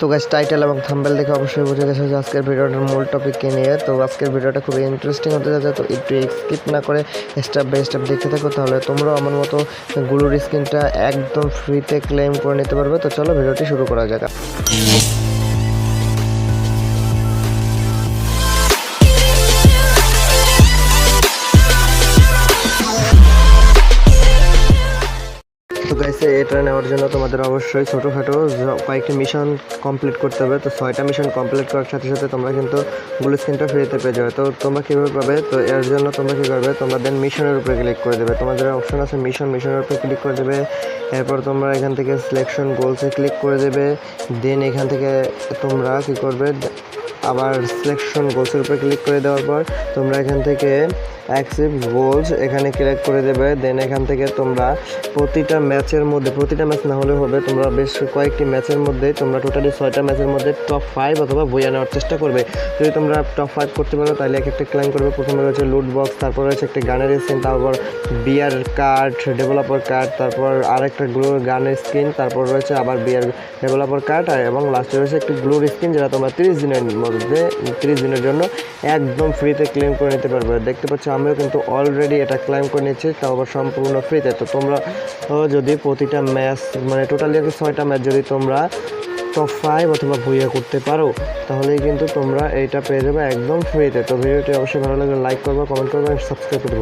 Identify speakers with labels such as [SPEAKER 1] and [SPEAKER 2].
[SPEAKER 1] তো guys title এবং thumbnail দেখে অবশ্যই বুঝে গেছো যে আজকের ভিডিওটার মূল টপিককে নিয়ে। তো আজকের ভিডিওটা খুবই ইন্টারেস্টিং হতে যাচ্ছে, তো একটু স্কিপ না করে স্টেপ বাই স্টেপ দেখতে থাকো, তাহলে তোমরাও আমার মতো গ্লুর স্কিনটা একদম ফ্রিতে ক্লেম করে নিতে পারবে। তো চলো ভিডিওটি শুরু করা যাক। তো গাইস এটা নেওয়ার জন্য তোমাদের অবশ্যই ছোটোখাটো কয়েকটি মিশন কমপ্লিট করতে হবে। তো 6টা মিশন কমপ্লিট করার সাথে সাথে তোমরা কিন্তু গ্লু স্কিনটা ফ্রিতে পেয়ে যাবে। তো তোমরা কীভাবে পাবে, তো এর জন্য তোমরা কী করবে, তোমরা দেন মিশনের উপরে ক্লিক করে দেবে। তোমাদের অপশন আছে মিশনের উপরে ক্লিক করে দেবে। এরপর তোমরা এখান থেকে সিলেকশন গোলসে ক্লিক করে দেবে। দেন এখান থেকে তোমরা কী করবে, আবার সিলেকশন গোলসের উপরে ক্লিক করে দেওয়ার পর তোমরা এখান থেকে অ্যাকসেপ্ট গোলস এখানে ক্লিক করে দেবে। দেন এখান থেকে তোমরা প্রতিটা ম্যাচের মধ্যে, প্রতিটা ম্যাচ না হলেও হবে, তোমরা বেশ কয়েকটি ম্যাচের মধ্যে তোমরা টোটালি 6টা ম্যাচের মধ্যে টপ 5 অথবা বইয়া নেওয়ার চেষ্টা করবে। যদি তোমরা টপ 5 করতে পারো তাহলে এক একটা ক্লাইম করবে। প্রথমে রয়েছে লুট বক্স, তারপর রয়েছে একটি গানের স্কিন, তারপর বিয়ার কার্ড, ডেভেলপার কার্ড, তারপর আরেকটা গ্লুর গানের স্কিন, তারপর রয়েছে আবার বিয়ার ডেভেলপার কার্ড, এবং লাস্টে রয়েছে একটি গ্লুর স্কিন, যেটা তোমরা 30 দিনের জন্য একদম ফ্রিতে ক্লেম করে নিতে পারবে। দেখতে পাচ্ছ আমিও কিন্তু অলরেডি এটা ক্লেম করে নিচ্ছি, তাও আবার সম্পূর্ণ ফ্রিতে। তো তোমরা যদি প্রতিটা ম্যাচ মানে টোটালি 6টা ম্যাচ যদি তোমরা টপ 5 অথবা ভুইয়া করতে পারো তাহলেই কিন্তু তোমরা এইটা পেয়ে যাবে একদম ফ্রিতে। তো ভিডিওটি অবশ্যই ভালো লাগলে লাইক করবে, কমেন্ট করবে, সাবস্ক্রাইব করবে।